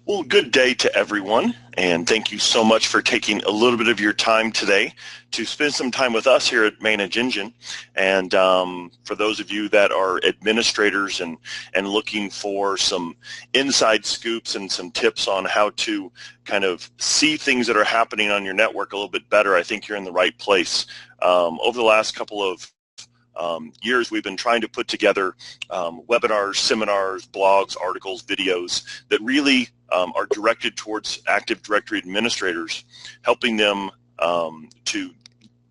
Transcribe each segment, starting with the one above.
Well, good day to everyone, and thank you so much for taking a little bit of your time today to spend some time with us here at Manage Engine. And for those of you that are administrators and looking for some inside scoops and some tips on how to kind of see things that are happening on your network a little bit better, I think you're in the right place. Over the last couple of years, we've been trying to put together webinars, seminars, blogs, articles, videos that really are directed towards Active Directory administrators, helping them to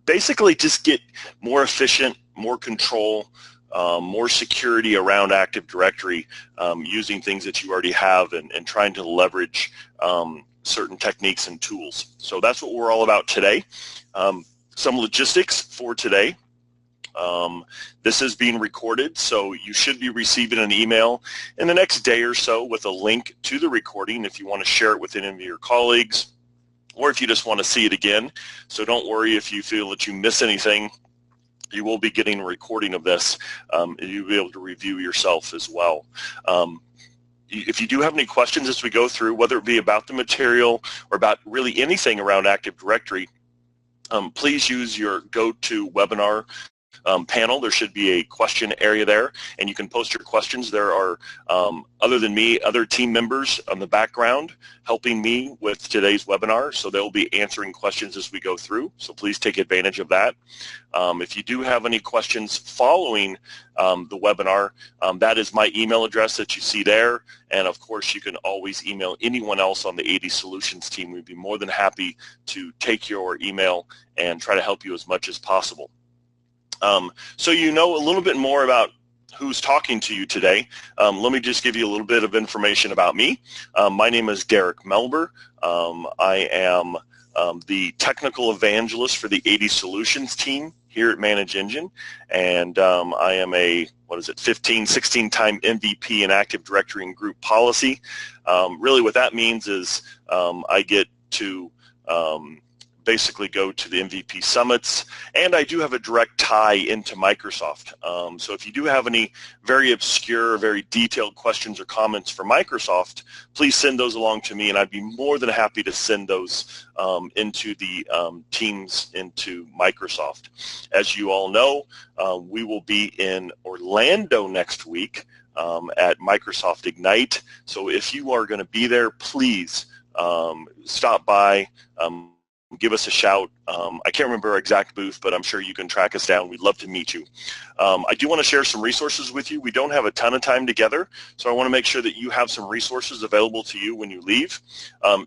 basically just get more efficient, more control, more security around Active Directory using things that you already have and trying to leverage certain techniques and tools. So that's what we're all about today. Some logistics for today. This is being recorded, so you should be receiving an email in the next day or so with a link to the recording if you want to share it with any of your colleagues or if you just want to see it again. So don't worry if you feel that you miss anything. You will be getting a recording of this, and you'll be able to review yourself as well. If you do have any questions as we go through, whether it be about the material or about really anything around Active Directory, please use your GoToWebinar panel. There should be a question area there, and you can post your questions. There are, other than me, other team members on the background helping me with today's webinar, so they'll be answering questions as we go through, so please take advantage of that. If you do have any questions following the webinar, that is my email address that you see there, and of course you can always email anyone else on the AD Solutions team. We'd be more than happy to take your email and try to help you as much as possible. So you know a little bit more about who's talking to you today. Let me just give you a little bit of information about me. My name is Derek Melber. I am the technical evangelist for the AD Solutions team here at Manage Engine, and I am a 16-time MVP in Active Directory and Group Policy. Really what that means is I get to basically go to the MVP summits, and I do have a direct tie into Microsoft. So if you do have any very obscure, very detailed questions or comments for Microsoft, please send those along to me, and I'd be more than happy to send those into the teams into Microsoft. As you all know, we will be in Orlando next week at Microsoft Ignite. So if you are going to be there, please stop by. Give us a shout. I can't remember our exact booth, but I'm sure you can track us down. We'd love to meet you. I do want to share some resources with you. We don't have a ton of time together, so I want to make sure that you have some resources available to you when you leave.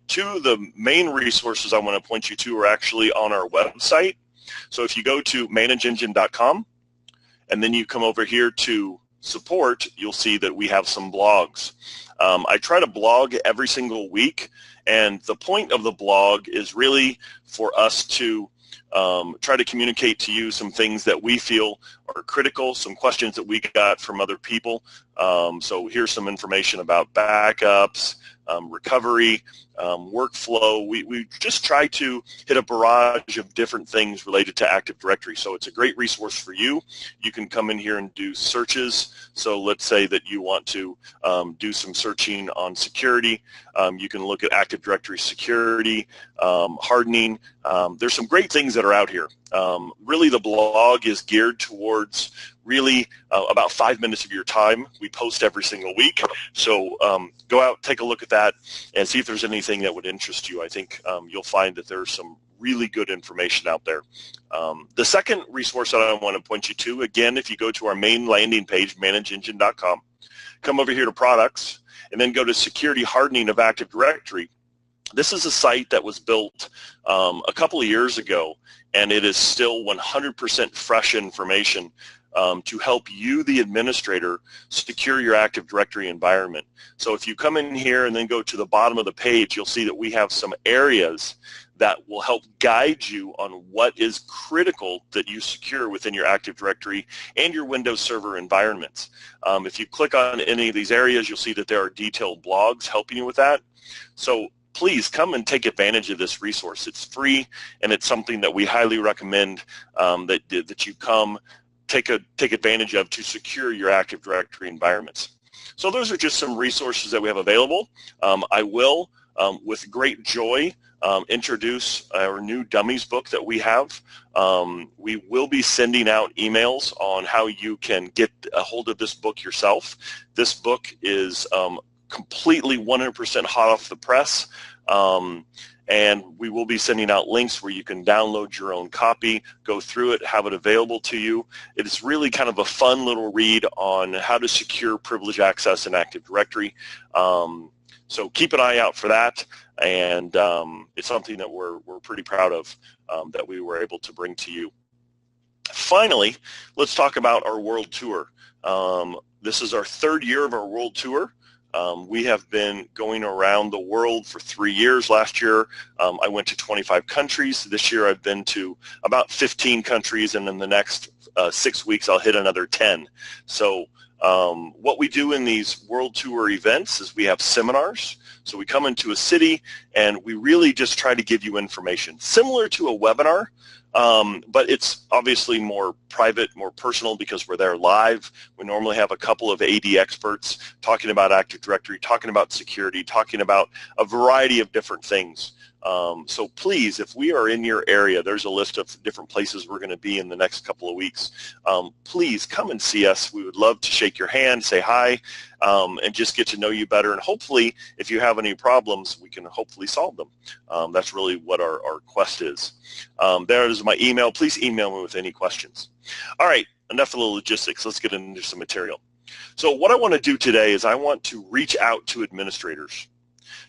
Two of the main resources I want to point you to are actually on our website. So if you go to manageengine.com and then you come over here to support, you'll see that we have some blogs. I try to blog every single week, and the point of the blog is really for us to try to communicate to you some things that we feel are critical, some questions that we got from other people. So here's some information about backups, recovery, workflow. We just try to hit a barrage of different things related to Active Directory. So it's a great resource for you. You can come in here and do searches. So let's say that you want to do some searching on security. You can look at Active Directory security, hardening. There's some great things that are out here. Really the blog is geared towards really about 5 minutes of your time. We post every single week. So go out, take a look at that, and see if there's anything that would interest you. I think you'll find that there's some really good information out there. The second resource that I want to point you to, again, if you go to our main landing page, manageengine.com, come over here to products, and then go to security hardening of Active Directory. This is a site that was built a couple of years ago, and it is still 100% fresh information to help you, the administrator, secure your Active Directory environment. So if you come in here and then go to the bottom of the page, you'll see that we have some areas that will help guide you on what is critical that you secure within your Active Directory and your Windows Server environments. If you click on any of these areas, you'll see that there are detailed blogs helping you with that. So please come and take advantage of this resource. It's free, and it's something that we highly recommend that you come take advantage of to secure your Active Directory environments. So those are just some resources that we have available. I will, with great joy, introduce our new dummies book that we have. We will be sending out emails on how you can get a hold of this book yourself. This book is completely 100% hot off the press. And we will be sending out links where you can download your own copy, go through it, have it available to you. It is really kind of a fun little read on how to secure privilege access in Active Directory. So keep an eye out for that, and it's something that we're pretty proud of that we were able to bring to you. Finally, let's talk about our world tour. This is our third year of our world tour. We have been going around the world for 3 years. Last year, I went to 25 countries. This year, I've been to about 15 countries, and in the next 6 weeks, I'll hit another 10. So what we do in these world tour events is we have seminars. So we come into a city, and we really just try to give you information, similar to a webinar. But it's obviously more private, more personal because we're there live. We normally have a couple of AD experts talking about Active Directory, talking about security, talking about a variety of different things. So please, if we are in your area, there's a list of different places we're going to be in the next couple of weeks. Please come and see us. We would love to shake your hand, say hi, and just get to know you better. And hopefully, if you have any problems, we can hopefully solve them. That's really what our quest is. There is my email. Please email me with any questions. All right, enough of the logistics. Let's get into some material. So what I want to do today is I want to reach out to administrators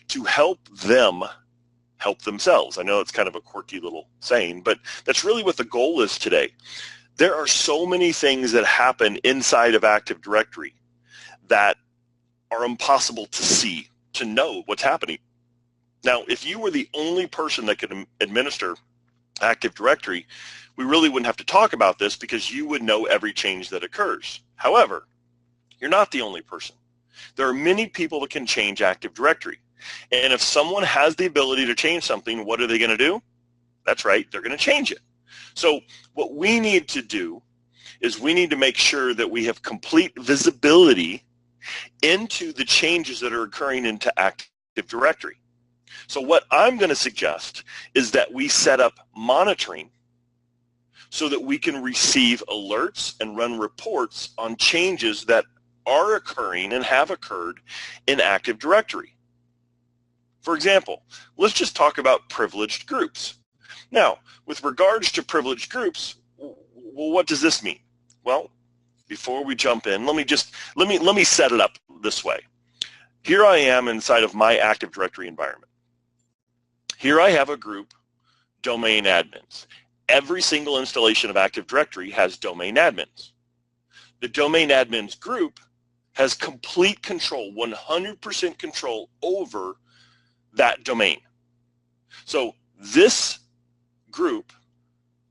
to help them help themselves. I know it's kind of a quirky little saying, but that's really what the goal is today. There are so many things that happen inside of Active Directory that are impossible to see, to know what's happening. Now, if you were the only person that could administer Active Directory, we really wouldn't have to talk about this because you would know every change that occurs. However, you're not the only person. There are many people that can change Active Directory. And if someone has the ability to change something, what are they going to do? That's right, they're going to change it. So what we need to do is we need to make sure that we have complete visibility into the changes that are occurring into Active Directory. So what I'm going to suggest is that we set up monitoring so that we can receive alerts and run reports on changes that are occurring and have occurred in Active Directory. For example, let's just talk about privileged groups. Now, with regards to privileged groups, well, what does this mean? Well, before we jump in, let me set it up this way. Here I am inside of my Active Directory environment. Here I have a group, domain admins. Every single installation of Active Directory has domain admins. The domain admins group has complete control, 100% control over that domain. So this group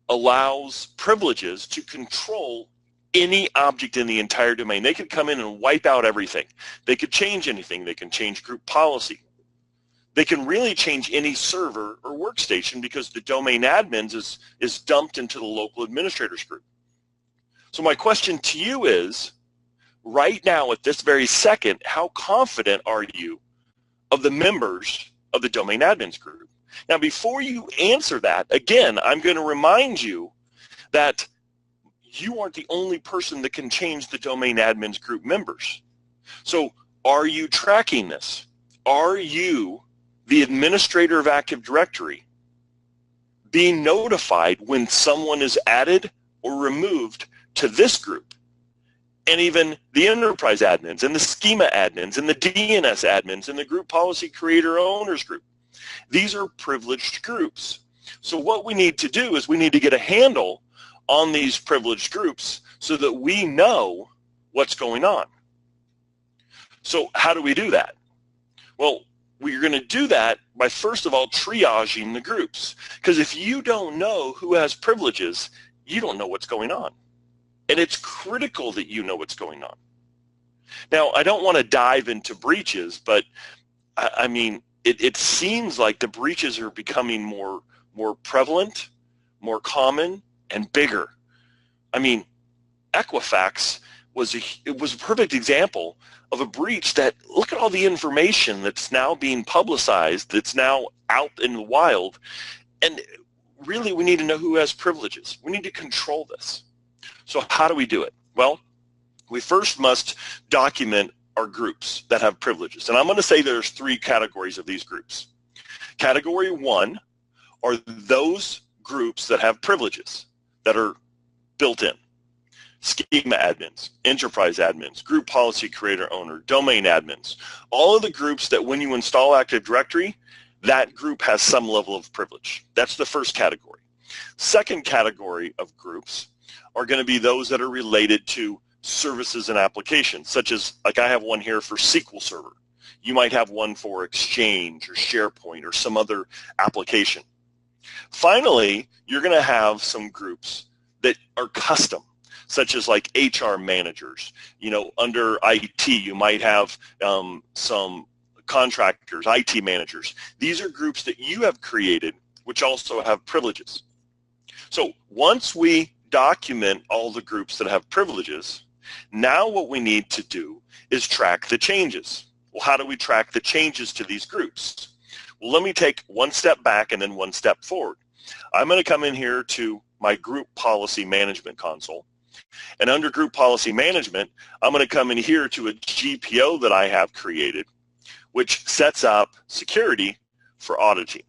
allows privileges to control any object in the entire domain. They could come in and wipe out everything. They could change anything. They can change group policy. They can really change any server or workstation because the domain admins is dumped into the local administrators group. So my question to you is, right now at this very second, how confident are you of the members of the domain admins group? Now, before you answer that, again, I'm going to remind you that you aren't the only person that can change the domain admins group members. So are you tracking this? Are you, the administrator of Active Directory, being notified when someone is added or removed to this group? And even the enterprise admins and the schema admins and the DNS admins and the group policy creator owners group. These are privileged groups. So what we need to do is we need to get a handle on these privileged groups so that we know what's going on. So how do we do that? Well, we're going to do that by, first of all, triaging the groups. Because if you don't know who has privileges, you don't know what's going on. And it's critical that you know what's going on. Now, I don't want to dive into breaches, but I mean, it seems like the breaches are becoming more prevalent, more common, and bigger. I mean, Equifax it was a perfect example of a breach that, look at all the information that's now being publicized, that's now out in the wild, and really we need to know who has privileges. We need to control this. So how do we do it? Well, we first must document our groups that have privileges. And I'm going to say there's 3 categories of these groups. Category 1 are those groups that have privileges that are built in. Schema admins, enterprise admins, group policy creator owner, domain admins. All of the groups that when you install Active Directory, that group has some level of privilege. That's the first category. Second category of groups are going to be those that are related to services and applications, such as, like I have one here for SQL Server. You might have one for Exchange or SharePoint or some other application. Finally, you're going to have some groups that are custom, such as like HR managers. You know, under IT, you might have some contractors, IT managers. These are groups that you have created, which also have privileges. So once we document all the groups that have privileges, now what we need to do is track the changes. Well, how do we track the changes to these groups? Well, let me take one step back and then one step forward. I'm going to come in here to my group policy management console. And under group policy management, I'm going to come in here to a GPO that I have created, which sets up security for auditing.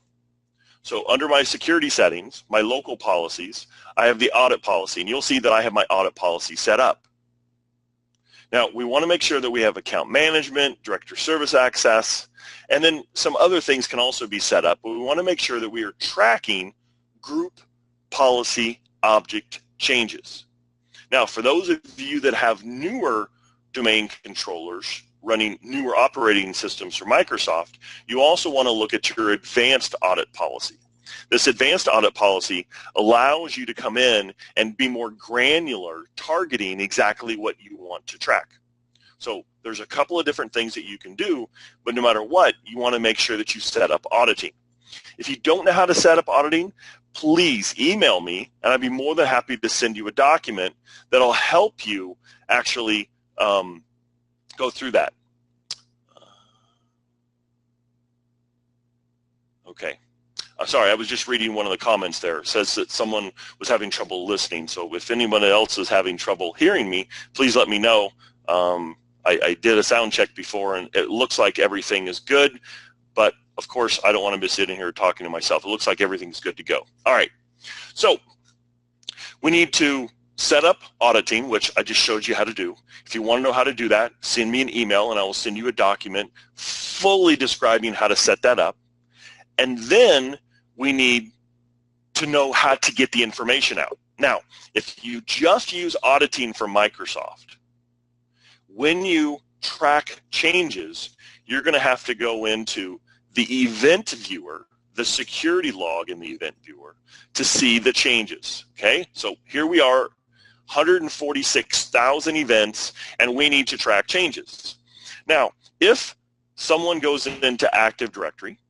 So under my security settings, my local policies, I have the audit policy, and you'll see that I have my audit policy set up. Now, we want to make sure that we have account management, director service access, and then some other things can also be set up, but we want to make sure that we are tracking group policy object changes. Now, for those of you that have newer domain controllers running newer operating systems for Microsoft, you also want to look at your advanced audit policy. This advanced audit policy allows you to come in and be more granular, targeting exactly what you want to track. So there's a couple of different things that you can do, but no matter what, you want to make sure that you set up auditing. If you don't know how to set up auditing, please email me, and I'd be more than happy to send you a document that'll help you actually go through that. Okay. Sorry, I was just reading one of the comments there. It says that someone was having trouble listening. So if anyone else is having trouble hearing me, please let me know. I did a sound check before, and it looks like everything is good. But, of course, I don't want to be sitting here talking to myself. It looks like everything's good to go. All right. So we need to set up auditing, which I just showed you how to do. If you want to know how to do that, send me an email, and I will send you a document fully describing how to set that up. And then we need to know how to get the information out. Now, if you just use auditing for Microsoft, when you track changes, you're going to have to go into the event viewer, the security log in the event viewer, to see the changes. Okay, so here we are, 146,000 events, and we need to track changes. Now, if someone goes into Active Directory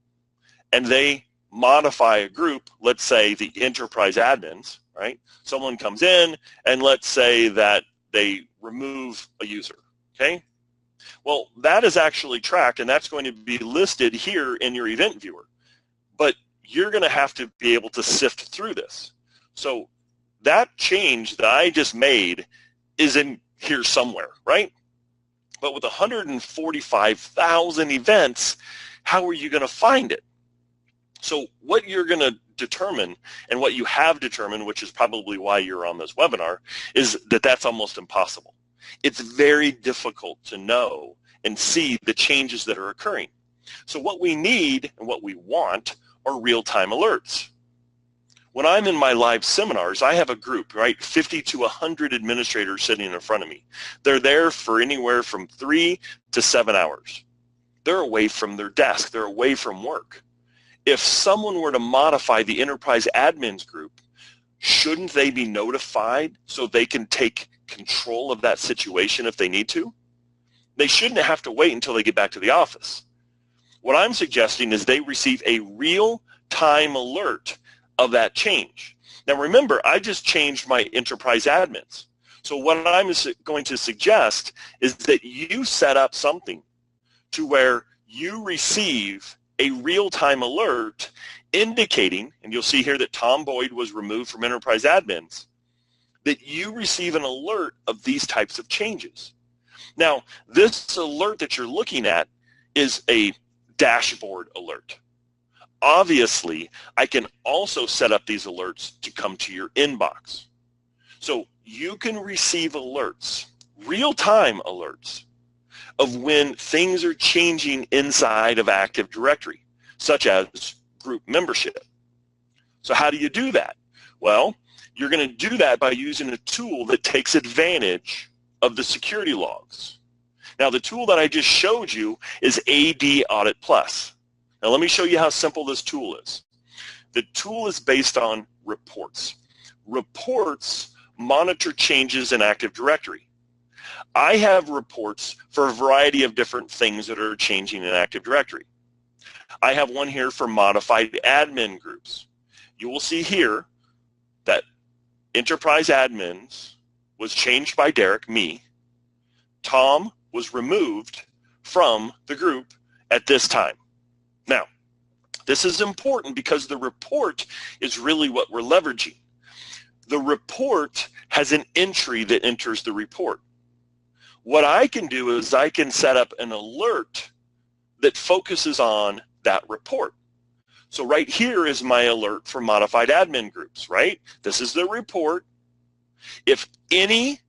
and they modify a group, let's say the enterprise admins, right? Someone comes in and let's say that they remove a user, okay? Well, that is actually tracked, and that's going to be listed here in your event viewer. But you're going to have to be able to sift through this. So that change that I just made is in here somewhere, right? But with 145,000 events, how are you going to find it? So what you're going to determine, and what you have determined, which is probably why you're on this webinar, is that that's almost impossible. It's very difficult to know and see the changes that are occurring. So what we need and what we want are real-time alerts. When I'm in my live seminars, I have a group, right, 50 to 100 administrators sitting in front of me. They're there for anywhere from 3 to 7 hours. They're away from their desk. They're away from work. If someone were to modify the enterprise admins group, shouldn't they be notified so they can take control of that situation if they need to? They shouldn't have to wait until they get back to the office. What I'm suggesting is they receive a real-time alert of that change. Now remember, I just changed my enterprise admins. So what I'm going to suggest is that you set up something to where you receive a real-time alert indicating, and you'll see here that Tom Boyd was removed from enterprise admins, that you receive an alert of these types of changes. Now, this alert that you're looking at is a dashboard alert. Obviously, I can also set up these alerts to come to your inbox. So you can receive alerts, real-time alerts, of when things are changing inside of Active Directory, such as group membership. So how do you do that? Well, you're going to do that by using a tool that takes advantage of the security logs. Now, the tool that I just showed you is AD Audit Plus. Now, let me show you how simple this tool is. The tool is based on reports. Reports monitor changes in Active Directory. I have reports for a variety of different things that are changing in Active Directory. I have one here for modified admin groups. You will see here that enterprise admins was changed by Derek, me. Tom was removed from the group at this time. Now, this is important because the report is really what we're leveraging. The report has an entry that enters the report. What I can do is I can set up an alert that focuses on that report. So right here is my alert for modified admin groups, right? This is the report. If any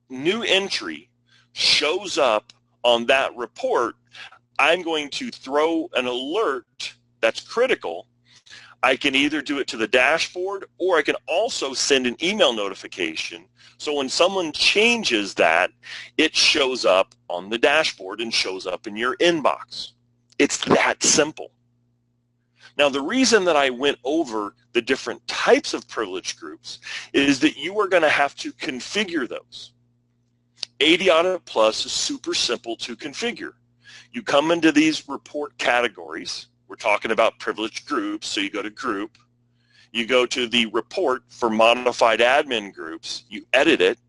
new entry shows up on that report, I'm going to throw an alert that's critical. I can either do it to the dashboard, or I can also send an email notification. So when someone changes that, it shows up on the dashboard and shows up in your inbox. It's that simple. Now, the reason that I went over the different types of privilege groups is that you are going to have to configure those. AD Audit Plus is super simple to configure. You come into these report categories. We're talking about privileged groups, so you go to Group. You go to the report for modified admin groups. You edit it,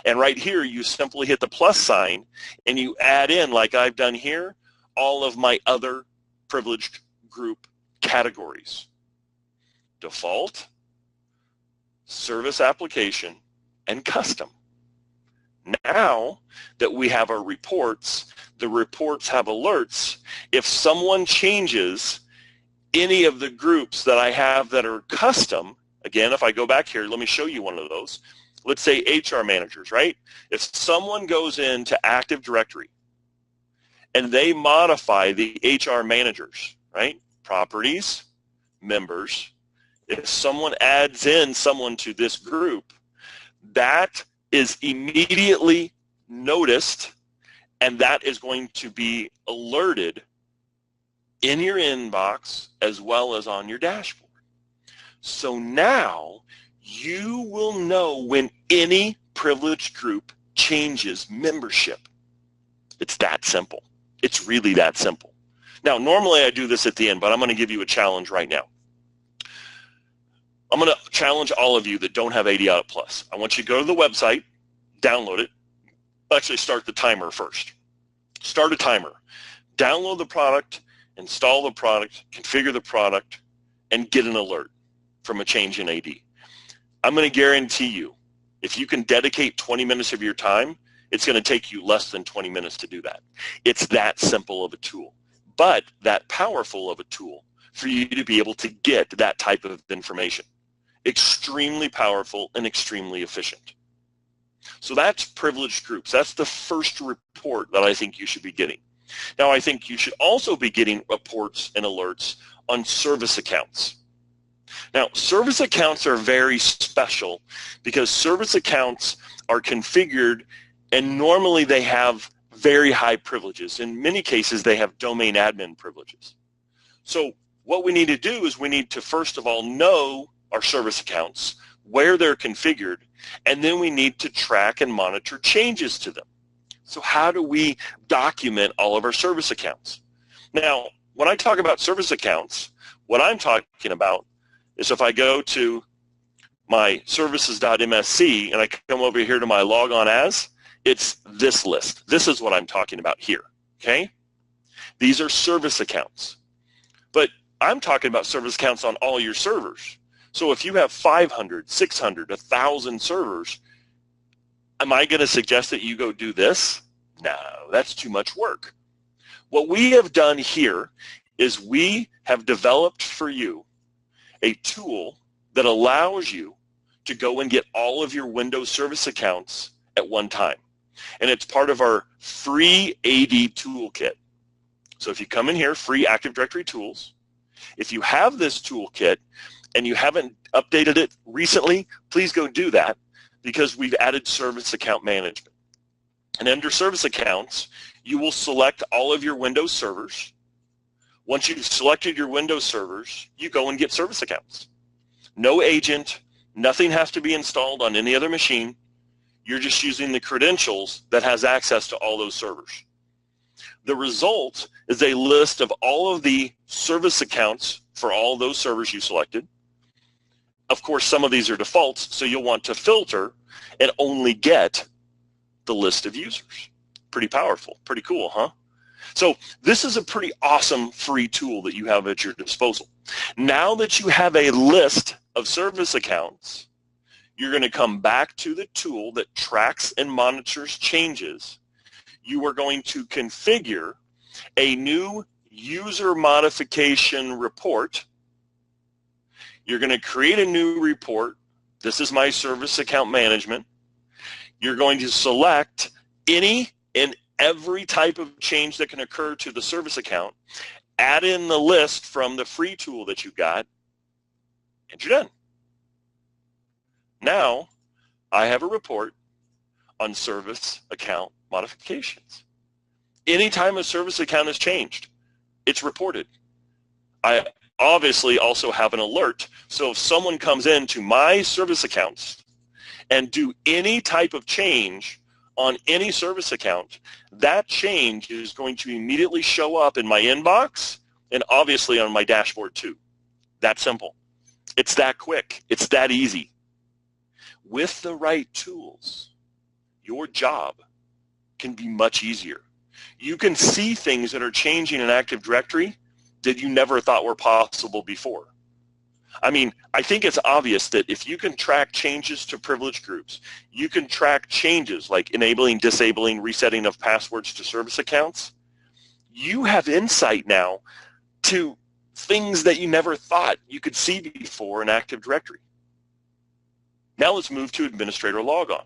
and right here you simply hit the plus sign, and you add in, like I've done here, all of my other privileged group categories. Default, service application, and custom. Now that we have our reports, the reports have alerts. If someone changes any of the groups that I have that are custom, again, if I go back here, let me show you one of those. Let's say HR managers, right? If someone goes into Active Directory and they modify the HR managers, right? Properties, members, if someone adds in someone to this group, that is immediately noticed, and that is going to be alerted in your inbox as well as on your dashboard. So now you will know when any privileged group changes membership. It's that simple. It's really that simple. Now, normally I do this at the end, but I'm going to give you a challenge right now. I'm going to challenge all of you that don't have AD Audit Plus. I want you to go to the website, download it. Actually, start the timer first. Start a timer. Download the product, install the product, configure the product, and get an alert from a change in AD. I'm going to guarantee you, if you can dedicate 20 minutes of your time, it's going to take you less than 20 minutes to do that. It's that simple of a tool, but that powerful of a tool for you to be able to get that type of information. Extremely powerful and extremely efficient. So that's privileged groups. That's the first report that I think you should be getting. Now, I think you should also be getting reports and alerts on service accounts. Now, service accounts are very special because service accounts are configured, and normally they have very high privileges. In many cases, they have domain admin privileges. So what we need to do is we need to, first of all, know our service accounts, where they're configured, and then we need to track and monitor changes to them. So how do we document all of our service accounts? Now, when I talk about service accounts, what I'm talking about is if I go to my services.msc and I come over here to my log on as, it's this list. This is what I'm talking about here, okay? These are service accounts. But I'm talking about service accounts on all your servers. So if you have 500, 600, 1,000 servers, am I going to suggest that you go do this? No, that's too much work. What we have done here is we have developed for you a tool that allows you to go and get all of your Windows service accounts at one time. And it's part of our free AD toolkit. So if you come in here, free Active Directory tools, if you have this toolkit and you haven't updated it recently, please go do that because we've added service account management. And under service accounts, you will select all of your Windows servers. Once you've selected your Windows servers, you go and get service accounts. No agent, nothing has to be installed on any other machine. You're just using the credentials that has access to all those servers. The result is a list of all of the service accounts for all those servers you selected. Of course, some of these are defaults, so you'll want to filter and only get the list of users. Pretty powerful, pretty cool, huh? So this is a pretty awesome free tool that you have at your disposal. Now that you have a list of service accounts, you're going to come back to the tool that tracks and monitors changes. You are going to configure a new user modification report. You're going to create a new report. This is my service account management. You're going to select any and every type of change that can occur to the service account, add in the list from the free tool that you got, and you're done. Now, I have a report on service account modifications. Anytime a service account is changed, it's reported. I obviously also have an alert, so if someone comes into my service accounts and do any type of change on any service account, that change is going to immediately show up in my inbox and obviously on my dashboard too. That simple. It's that quick. It's that easy. With the right tools, your job can be much easier. You can see things that are changing in Active Directory that you never thought were possible before. I mean, I think it's obvious that if you can track changes to privilege groups, you can track changes like enabling, disabling, resetting of passwords to service accounts, you have insight now to things that you never thought you could see before in Active Directory. Now let's move to administrator logon.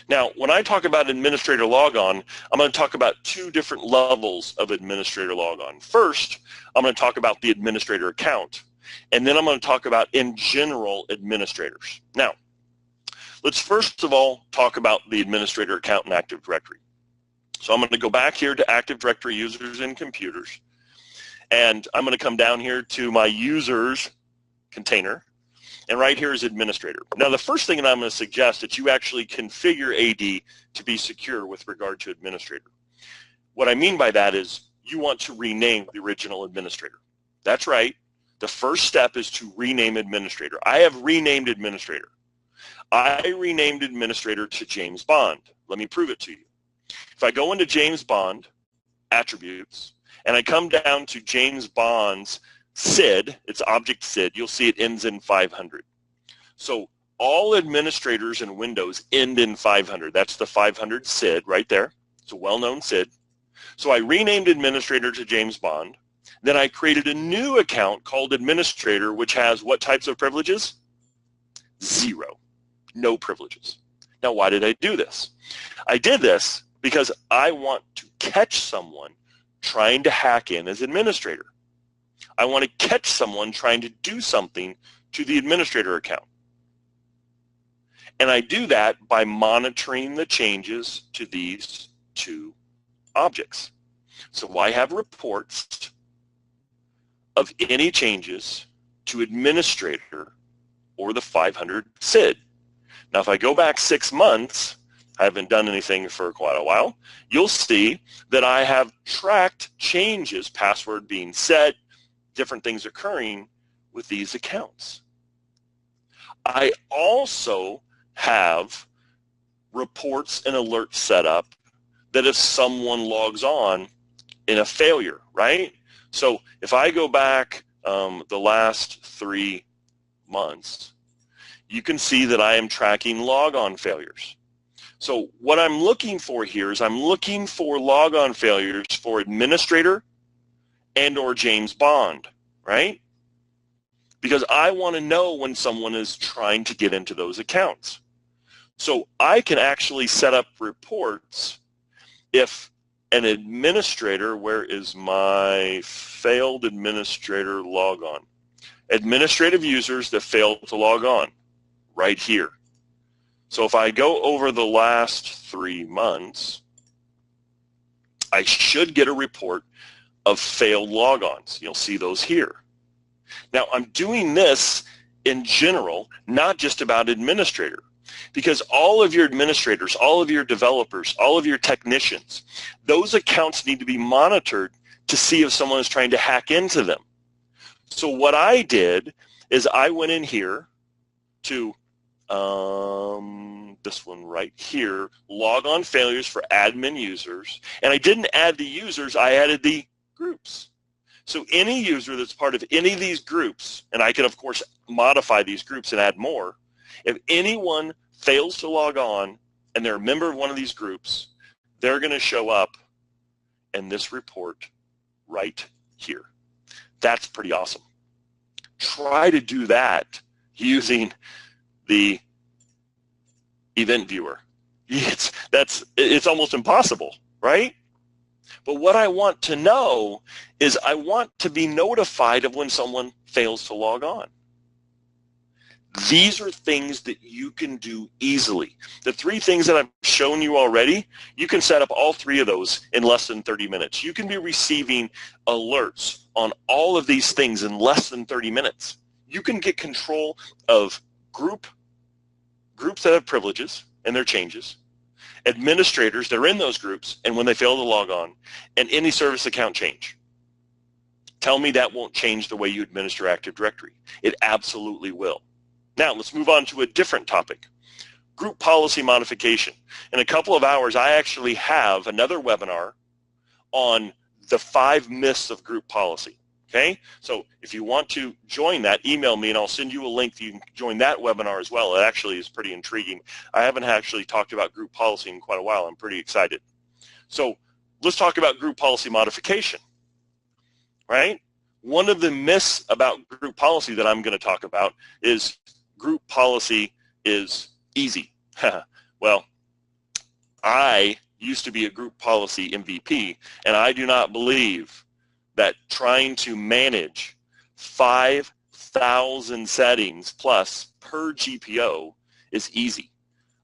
Now, when I talk about administrator logon, I'm going to talk about two different levels of administrator logon. First, I'm going to talk about the administrator account, and then I'm going to talk about, in general, administrators. Now, let's first of all talk about the administrator account in Active Directory. So I'm going to go back here to Active Directory users and computers, and I'm going to come down here to my users container, and right here is administrator. Now, the first thing that I'm going to suggest that you actually configure AD to be secure with regard to administrator. What I mean by that is you want to rename the original administrator. That's right. The first step is to rename administrator. I have renamed administrator. I renamed administrator to James Bond. Let me prove it to you. If I go into James Bond attributes and I come down to James Bond's SID, it's object SID, you'll see it ends in 500. So all administrators in Windows end in 500. That's the 500 SID right there. It's a well-known SID. So I renamed administrator to James Bond. Then I created a new account called administrator, which has what types of privileges? 0. No privileges. Now, why did I do this? I did this because I want to catch someone trying to hack in as administrator. I want to catch someone trying to do something to the administrator account. And I do that by monitoring the changes to these two objects. So I have reports of any changes to administrator or the 500 SID. Now, if I go back 6 months, I haven't done anything for quite a while, you'll see that I have tracked changes, password being set, different things occurring with these accounts. I also have reports and alerts set up that if someone logs on in a failure, right? So if I go back the last 3 months, you can see that I am tracking logon failures. So what I'm looking for here is I'm looking for logon failures for administrator and or James Bond, right? Because I want to know when someone is trying to get into those accounts. So I can actually set up reports if an administrator, where is my failed administrator logon? Administrative users that failed to log on, right here. So if I go over the last 3 months, I should get a report of failed logons. You'll see those here. Now I'm doing this in general, not just about administrator, because all of your administrators, all of your developers, all of your technicians, those accounts need to be monitored to see if someone is trying to hack into them. So what I did is I went in here to this one right here, logon failures for admin users, and I didn't add the users, I added the groups. So any user that's part of any of these groups, and I can of course modify these groups and add more, if anyone fails to log on and they're a member of one of these groups, they're going to show up in this report right here. That's pretty awesome. Try to do that using the event viewer. It's almost impossible, right? But what I want to know is I want to be notified of when someone fails to log on. These are things that you can do easily. The 3 things that I've shown you already, you can set up all 3 of those in less than 30 minutes. You can be receiving alerts on all of these things in less than 30 minutes. You can get control of groups that have privileges and their changes, administrators that are in those groups and when they fail to log on, and any service account change. Tell me that won't change the way you administer Active Directory. It absolutely will. Now let's move on to a different topic, group policy modification. In a couple of hours, I actually have another webinar on the 5 myths of group policy. Okay, so if you want to join that, email me and I'll send you a link. You can join that webinar as well. It actually is pretty intriguing. I haven't actually talked about group policy in quite a while. I'm pretty excited. So let's talk about group policy modification, right? One of the myths about group policy that I'm going to talk about is group policy is easy. Well, I used to be a group policy MVP, and I do not believe that trying to manage 5,000 settings plus per GPO is easy.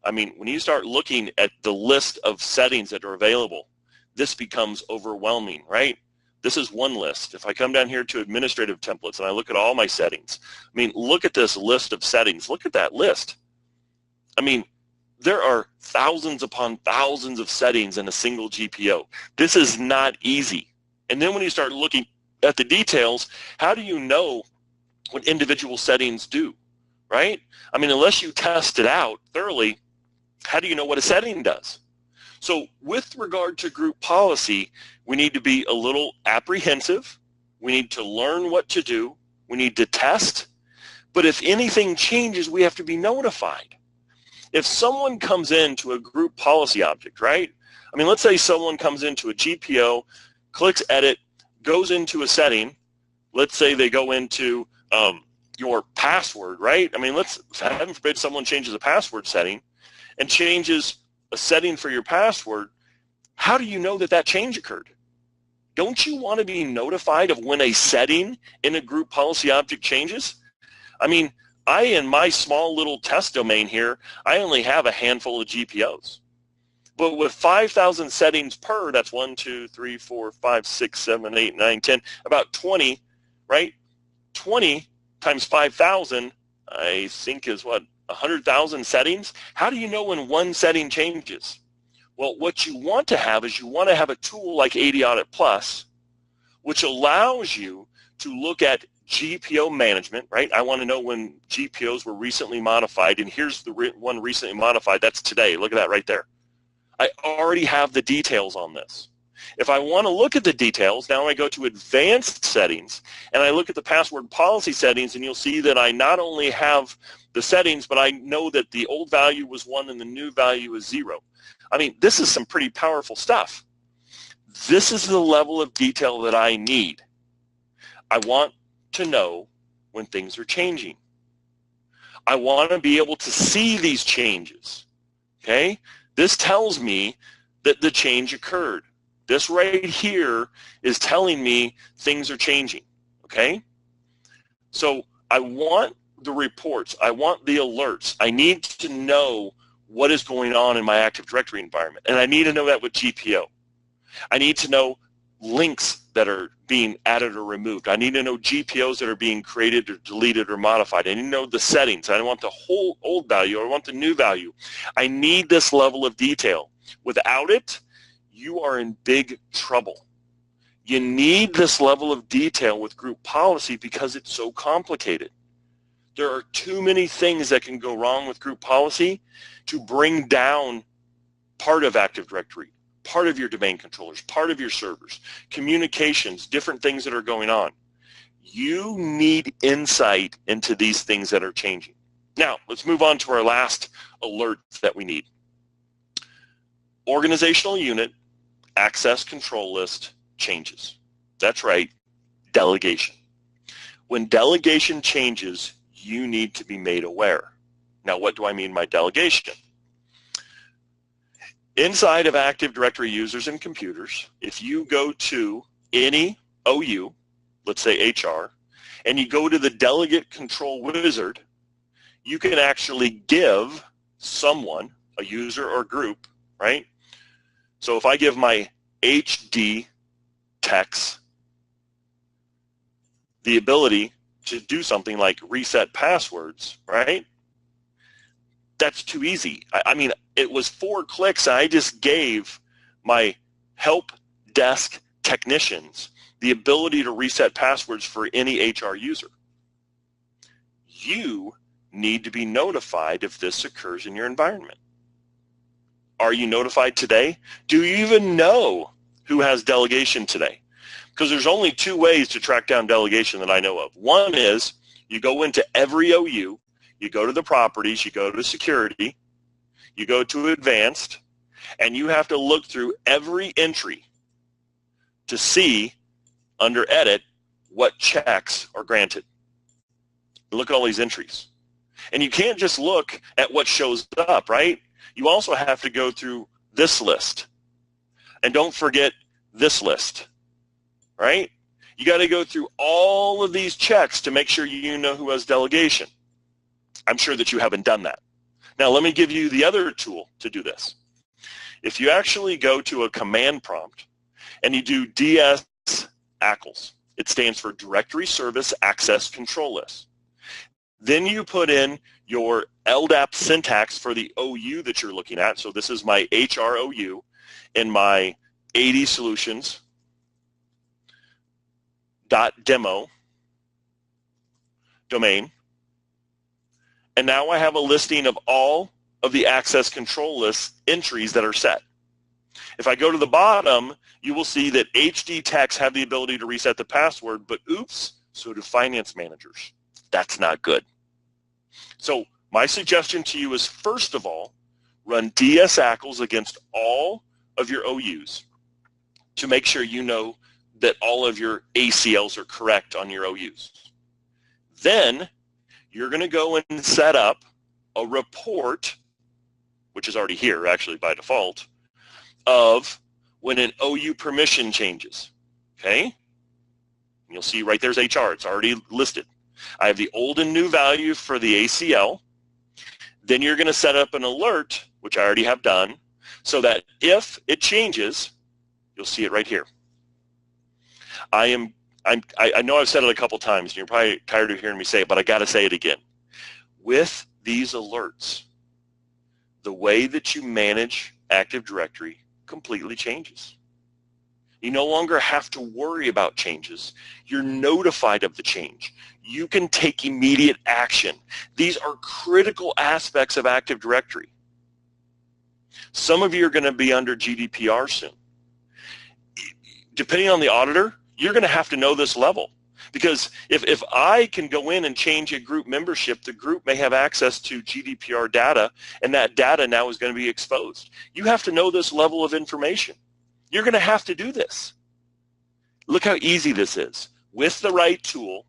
I mean, when you start looking at the list of settings that are available, this becomes overwhelming, right? This is one list. If I come down here to administrative templates and I look at all my settings, I mean, look at this list of settings. Look at that list. I mean, there are thousands upon thousands of settings in a single GPO. This is not easy. And then when you start looking at the details, how do you know what individual settings do, right? I mean, unless you test it out thoroughly, how do you know what a setting does? So with regard to group policy, we need to be a little apprehensive. We need to learn what to do. We need to test. But if anything changes, we have to be notified. If someone comes into a group policy object, right? I mean, let's say someone comes into a GPO, clicks edit, goes into a setting. Let's say they go into your password, right? I mean, let's heaven forbid someone changes a password setting and changes a setting for your password. How do you know that that change occurred? Don't you want to be notified of when a setting in a group policy object changes? I mean, in my small little test domain here, I only have a handful of GPOs. But with 5,000 settings per, that's 1, 2, 3, 4, 5, 6, 7, 8, 9, 10, about 20, right? 20 times 5,000, I think is what, 100,000 settings? How do you know when one setting changes? Well, what you want to have is you want to have a tool like AD Audit Plus, which allows you to look at GPO management, right? I want to know when GPOs were recently modified, and here's the one recently modified. That's today. Look at that right there. I already have the details on this. If I want to look at the details, now I go to advanced settings, and I look at the password policy settings, and you'll see that I not only have the settings, but I know that the old value was 1 and the new value is 0. I mean, this is some pretty powerful stuff. This is the level of detail that I need. I want to know when things are changing. I want to be able to see these changes, okay? This tells me that the change occurred. This right here is telling me things are changing, okay? So I want the reports. I want the alerts. I need to know what is going on in my Active Directory environment, and I need to know that with GPO. I need to know links that are being added or removed. I need to know GPOs that are being created or deleted or modified. I need to know the settings. I want the whole old value or I want the new value. I need this level of detail. Without it, you are in big trouble. You need this level of detail with group policy because it's so complicated. There are too many things that can go wrong with group policy to bring down part of Active Directory, part of your domain controllers, part of your servers, communications, different things that are going on. You need insight into these things that are changing. Now, let's move on to our last alert that we need. Organizational unit access control list changes. That's right, delegation. When delegation changes, you need to be made aware. Now, what do I mean by delegation? Inside of Active Directory users and computers, if you go to any OU, let's say HR, and you go to the delegate control wizard, you can actually give someone, a user or group, right? So if I give my HD techs the ability to do something like reset passwords, right? That's too easy. I mean, it was 4 clicks. I just gave my help desk technicians the ability to reset passwords for any HR user. You need to be notified if this occurs in your environment. Are you notified today? Do you even know who has delegation today? Because there's only 2 ways to track down delegation that I know of. One is you go into every OU, you go to the properties, you go to security, you go to advanced, and you have to look through every entry to see under edit what checks are granted. Look at all these entries. And you can't just look at what shows up, right? You also have to go through this list. And don't forget this list, right? You got to go through all of these checks to make sure you know who has delegation. I'm sure that you haven't done that. Now, let me give you the other tool to do this. If you actually go to a command prompt and you do DS ACLs, it stands for Directory Service Access Control List. Then you put in your LDAP syntax for the OU that you're looking at. So this is my HROU in my AD Solutions .demo domain. And now I have a listing of all of the access control list entries that are set. If I go to the bottom, you will see that HD techs have the ability to reset the password, but oops, so do finance managers. That's not good. So my suggestion to you is, first of all, run DS ACLs against all of your OUs to make sure you know that all of your ACLs are correct on your OUs. Then you're going to go and set up a report, which is already here actually by default, of when an OU permission changes, okay? And you'll see right there's HR, it's already listed. I have the old and new value for the ACL. Then you're going to set up an alert, which I already have done, so that if it changes, you'll see it right here. I know I've said it a couple times, and you're probably tired of hearing me say it, but I got to say it again. With these alerts, the way that you manage Active Directory completely changes. You no longer have to worry about changes. You're notified of the change. You can take immediate action. These are critical aspects of Active Directory. Some of you are going to be under GDPR soon. Depending on the auditor, you're going to have to know this level. Because if I can go in and change a group membership, the group may have access to GDPR data, and that data now is going to be exposed. You have to know this level of information. You're going to have to do this. Look how easy this is. With the right tool,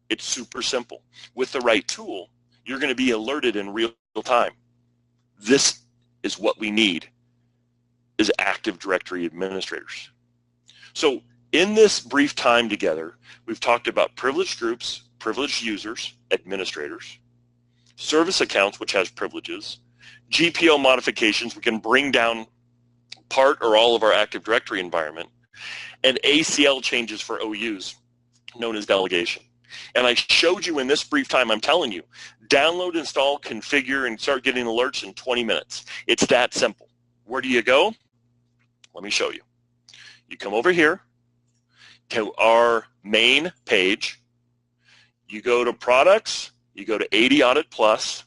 it's super simple. With the right tool, you're going to be alerted in real time. This is what we need as Active Directory administrators. So in this brief time together, we've talked about privileged groups, privileged users, administrators, service accounts, which has privileges, GPO modifications, we can bring down part or all of our Active Directory environment, and ACL changes for OUs, known as delegation. And I showed you in this brief time, I'm telling you, download, install, configure, and start getting alerts in 20 minutes. It's that simple. Where do you go? Let me show you. You come over here to our main page. You go to products, you go to 80 Audit Plus,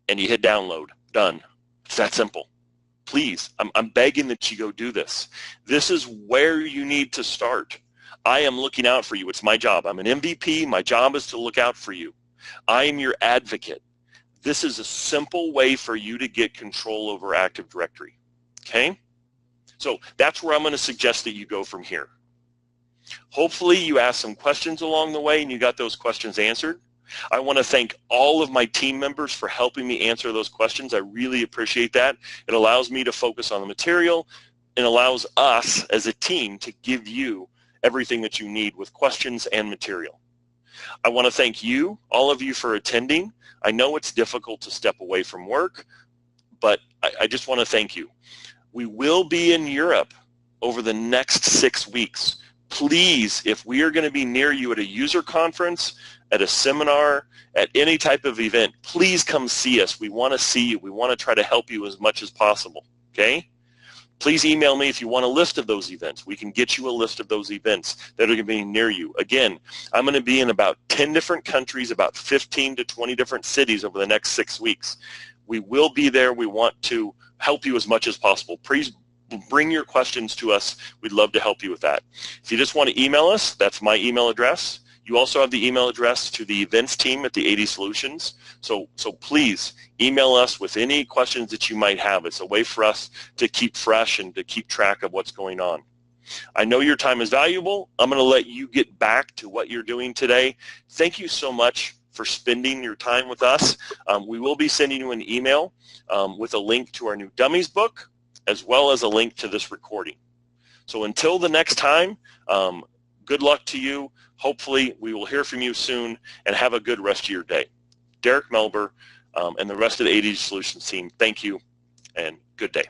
and you hit download. Done. It's that simple. Please, I'm begging that you go do this. This is where you need to start. I am looking out for you. It's my job. I'm an MVP. My job is to look out for you. I am your advocate. This is a simple way for you to get control over Active Directory. Okay? So that's where I'm going to suggest that you go from here. Hopefully you asked some questions along the way and you got those questions answered. I want to thank all of my team members for helping me answer those questions. I really appreciate that. It allows me to focus on the material and allows us as a team to give you everything that you need with questions and material. I want to thank you, all of you, for attending. I know it's difficult to step away from work, but I just want to thank you. We will be in Europe over the next 6 weeks. Please, if we are going to be near you at a user conference, at a seminar, at any type of event, please come see us. We want to see you. We want to try to help you as much as possible, okay? Please email me if you want a list of those events. We can get you a list of those events that are going to be near you. Again, I'm going to be in about 10 different countries, about 15 to 20 different cities over the next 6 weeks. We will be there. We want to help you as much as possible. Please bring your questions to us. We'd love to help you with that. If you just want to email us, that's my email address. You also have the email address to the events team at the 80 Solutions. So please email us with any questions that you might have. It's a way for us to keep fresh and to keep track of what's going on. I know your time is valuable. I'm going to let you get back to what you're doing today. Thank you so much for spending your time with us. We will be sending you an email with a link to our new Dummies book, as well as a link to this recording. So until the next time, good luck to you. Hopefully we will hear from you soon, and have a good rest of your day. Derek Melber and the rest of the 80 Solutions team, thank you and good day.